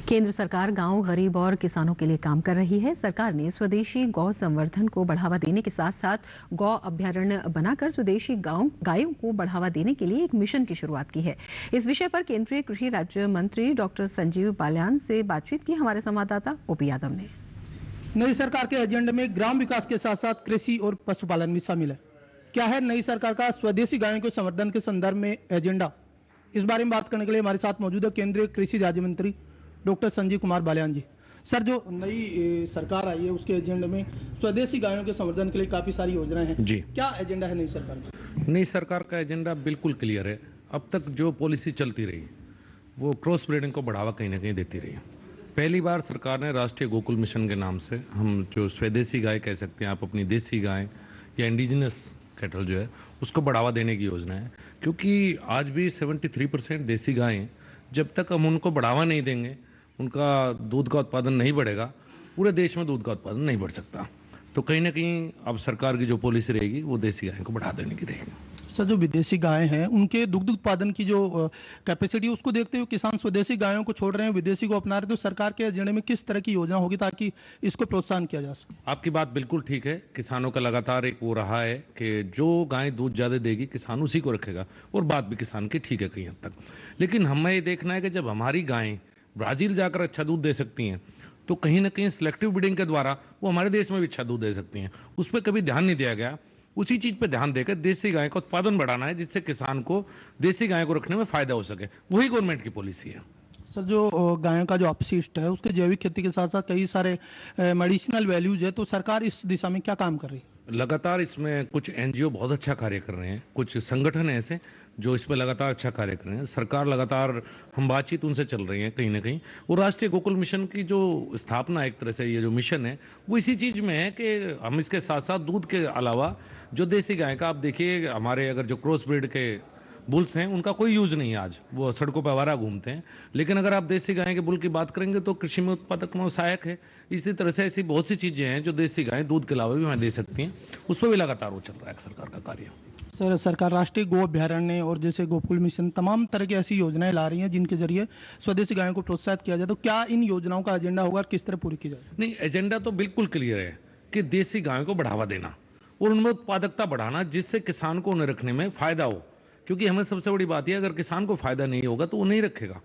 केंद्र सरकार गांव, गरीब और किसानों के लिए काम कर रही है। सरकार ने स्वदेशी गौ संवर्धन को बढ़ावा देने के साथ साथ गौ अभ्यारण्य बनाकर स्वदेशी गायों को बढ़ावा देने के लिए एक मिशन की शुरुआत की है। इस विषय पर केंद्रीय कृषि राज्य मंत्री डॉक्टर संजीव बाल्यान से बातचीत की हमारे संवाददाता ओपी यादव ने। नई सरकार के एजेंडे में ग्राम विकास के साथ साथ कृषि और पशुपालन भी शामिल है। क्या है नई सरकार का स्वदेशी गायों के संवर्धन के संदर्भ में एजेंडा? इस बारे में बात करने के लिए हमारे साथ मौजूद है केंद्रीय कृषि राज्य मंत्री डॉक्टर संजीव कुमार बाल्यान जी। सर, जो नई सरकार आई है उसके एजेंडे में स्वदेशी गायों के संवर्धन के लिए काफ़ी सारी योजनाएं हैं जी। क्या एजेंडा है नई सरकार का? नई सरकार का एजेंडा बिल्कुल क्लियर है। अब तक जो पॉलिसी चलती रही वो क्रॉस ब्रीडिंग को बढ़ावा कहीं ना कहीं देती रही। पहली बार सरकार ने राष्ट्रीय गोकुल मिशन के नाम से, हम जो स्वदेशी गाय कह सकते हैं, आप अपनी देसी गाय या इंडिजिनस कैटल जो है उसको बढ़ावा देने की योजना है। क्योंकि आज भी 73% देसी गायें, जब तक हम उनको बढ़ावा नहीं देंगे, उनका दूध का उत्पादन नहीं बढ़ेगा, पूरे देश में दूध का उत्पादन नहीं बढ़ सकता। तो कहीं ना कहीं अब सरकार की जो पॉलिसी रहेगी वो देसी गाय को बढ़ा देने की रहेगी। सर, जो विदेशी गायें हैं उनके दुग्ध उत्पादन की जो कैपेसिटी है उसको देखते हुए किसान स्वदेशी गायों को छोड़ रहे हैं, विदेशी को अपना रहे हैं, तो सरकार के एजेंडे में किस तरह की योजना होगी ताकि इसको प्रोत्साहन किया जा सके? आपकी बात बिल्कुल ठीक है। किसानों का लगातार एक वो रहा है कि जो गाय दूध ज़्यादा देगी किसान उसी को रखेगा, और बात भी किसान की ठीक है कहीं हद तक। लेकिन हमें ये देखना है कि जब हमारी गायें ब्राज़ील जाकर अच्छा दूध दे सकती हैं तो कहीं ना कहीं सिलेक्टिव ब्रीडिंग के द्वारा वो हमारे देश में भी अच्छा दूध दे सकती हैं। उस पर कभी ध्यान नहीं दिया गया। उसी चीज़ पे ध्यान देकर देसी गाय का उत्पादन बढ़ाना है, जिससे किसान को देसी गाय को रखने में फ़ायदा हो सके। वही गवर्नमेंट की पॉलिसी है। सर, जो गायों का जो अपशिष्ट है उसके जैविक खेती के साथ साथ कई सारे मेडिसिनल वैल्यूज है, तो सरकार इस दिशा में क्या काम कर रही है? लगातार इसमें कुछ एनजीओ बहुत अच्छा कार्य कर रहे हैं, कुछ संगठन ऐसे जो इसमें लगातार अच्छा कार्य कर रहे हैं। सरकार लगातार, हम बातचीत उनसे चल रही है कहीं ना कहीं। और राष्ट्रीय गोकुल मिशन की जो स्थापना, एक तरह से ये जो मिशन है वो इसी चीज़ में है कि हम इसके साथ साथ दूध के अलावा जो देसी गाय का, आप देखिए हमारे अगर जो क्रॉस ब्रीड के बुल्स हैं उनका कोई यूज़ नहीं है आज, वो सड़कों पर आवारा घूमते हैं। लेकिन अगर आप देसी गाय के बुल की बात करेंगे तो कृषि में उत्पादक में सहायक है। इसी तरह से ऐसी बहुत सी चीज़ें हैं जो देसी गाय दूध के अलावा भी हमें दे सकती हैं। उस पर भी लगातार वो चल रहा है सरकार का कार्य। सर, सरकार राष्ट्रीय गो अभ्यारण्य और जैसे गोकुल मिशन तमाम तरह की ऐसी योजनाएं ला रही हैं जिनके जरिए स्वदेशी गायों को प्रोत्साहित किया जाए, तो क्या इन योजनाओं का एजेंडा होगा और किस तरह पूरी की जाए? नहीं, एजेंडा तो बिल्कुल क्लियर है कि देसी गायों को बढ़ावा देना और उनमें उत्पादकता बढ़ाना, जिससे किसान को उन्हें रखने में फ़ायदा हो। क्योंकि हमें सबसे बड़ी बात यह, अगर किसान को फ़ायदा नहीं होगा तो वो नहीं रखेगा।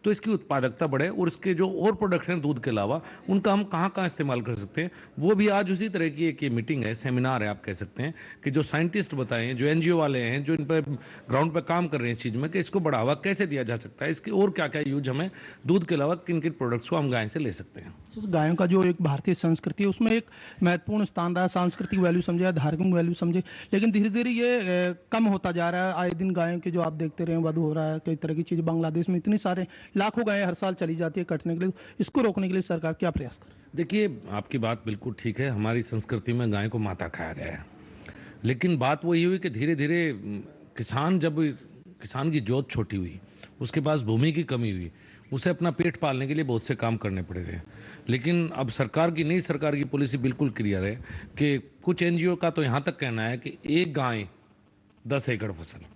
तो इसकी उत्पादकता बढ़े और इसके जो और प्रोडक्ट हैं दूध के अलावा, उनका हम कहाँ कहाँ इस्तेमाल कर सकते हैं, वो भी आज उसी तरह की एक ये मीटिंग है, सेमिनार है आप कह सकते हैं, कि जो साइंटिस्ट बताएं, जो एनजीओ वाले हैं, जो इन पर ग्राउंड पर काम कर रहे हैं इस चीज़ में, कि इसको बढ़ावा कैसे दिया जा सकता है, इसके और क्या क्या यूज हमें दूध के अलावा किन किन प्रोडक्ट्स को हम गाय से ले सकते हैं। गायों का जो एक भारतीय संस्कृति है उसमें एक महत्वपूर्ण स्थान रहा है, सांस्कृतिक वैल्यू समझे, धार्मिक वैल्यू समझे, लेकिन धीरे धीरे ये कम होता जा रहा है। आए दिन गायों के जो आप देखते रहे वध हो रहा है, कई तरह की चीज़। बांग्लादेश में इतनी सारे लाखों गायें हर साल चली जाती है कटने के लिए, इसको रोकने के लिए सरकार क्या प्रयास करे? देखिए, आपकी बात बिल्कुल ठीक है। हमारी संस्कृति में गाय को माता खाया गया है, लेकिन बात वही हुई कि धीरे धीरे किसान की जोत छोटी हुई, उसके पास भूमि की कमी हुई, उसे अपना पेट पालने के लिए बहुत से काम करने पड़े थे। लेकिन अब नई सरकार की पॉलिसी बिल्कुल क्लियर है कि कुछ एनजीओ का तो यहाँ तक कहना है कि एक गाय 10 एकड़ फसल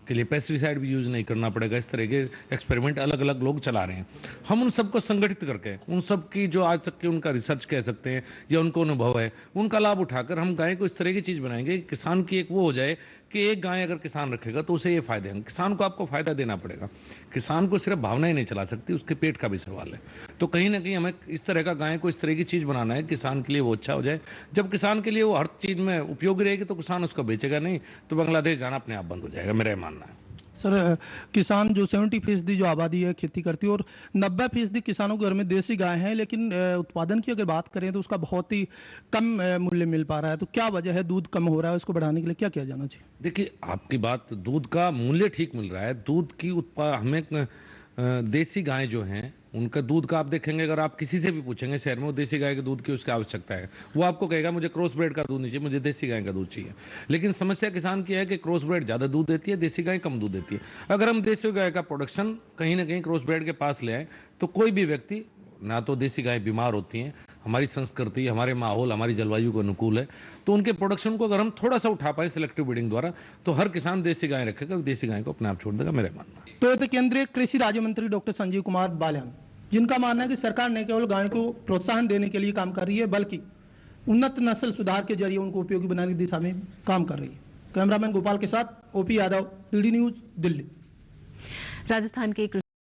के लिए पेस्टिसाइड भी यूज़ नहीं करना पड़ेगा। इस तरह के एक्सपेरिमेंट अलग अलग लोग चला रहे हैं। हम उन सबको संगठित करके, उन सब की जो आज तक की उनका रिसर्च कह सकते हैं या उनको अनुभव है, उनका लाभ उठाकर हम गाय को इस तरह की चीज़ बनाएंगे कि किसान की एक वो हो जाए कि एक गाय अगर किसान रखेगा तो उसे ये फ़ायदे हैं। किसान को आपको फ़ायदा देना पड़ेगा। किसान को सिर्फ भावनाएं नहीं चला सकती, उसके पेट का भी सवाल है। तो कहीं ना कहीं हमें इस तरह का गाय को इस तरह की चीज़ बनाना है, किसान के लिए वो अच्छा हो जाए। जब किसान के लिए वो हर चीज़ में उपयोगी रहेगी तो किसान उसको बेचेगा नहीं, तो बांग्लादेश जाना अपने आप बंद हो जाएगा, मेरा मानना है। सर, किसान जो 70% जो आबादी है खेती करती है और 90% किसानों के घर में देसी गाय हैं, लेकिन उत्पादन की अगर बात करें तो उसका बहुत ही कम मूल्य मिल पा रहा है। तो क्या वजह है? दूध कम हो रहा है, उसको बढ़ाने के लिए क्या किया जाना चाहिए? देखिए, आपकी बात, दूध का मूल्य ठीक मिल रहा है। दूध की हमें देसी गाय जो हैं उनका दूध का आप देखेंगे, अगर आप किसी से भी पूछेंगे शहर में वो देसी गाय के दूध की उसकी आवश्यकता है, वो आपको कहेगा मुझे क्रॉस ब्रेड का दूध नहीं चाहिए, मुझे देसी गाय का दूध चाहिए। लेकिन समस्या किसान की है कि क्रॉस ब्रेड ज़्यादा दूध देती है, देसी गाय कम दूध देती है। अगर हम देसी गाय का प्रोडक्शन कहीं ना कहीं क्रॉस ब्रेड के पास ले आए तो कोई भी व्यक्ति, ना तो देसी गाय बीमार होती हैं, हमारी संस्कृति, हमारे माहौल, हमारी जलवायु को अनुकूल है, तो उनके प्रोडक्शन को अगर हम थोड़ा सा उठा पाए सिलेक्टिव ब्रीडिंग द्वारा, तो हर किसान देसी गाय रखेगा, देसी गाय को अपने आप छोड़ देगा, मेरा मानना है। तो ये थे केंद्रीय कृषि राज्य मंत्री डॉक्टर संजीव कुमार बाल्यान। जिनका मानना है कि सरकार न केवल गायों को प्रोत्साहन देने के लिए काम कर रही है, बल्कि उन्नत नस्ल सुधार के जरिए उनको उपयोगी बनाने की दिशा में काम कर रही है। कैमरामैन गोपाल के साथ OP Yadav, DD news, Delhi. Rajasthan के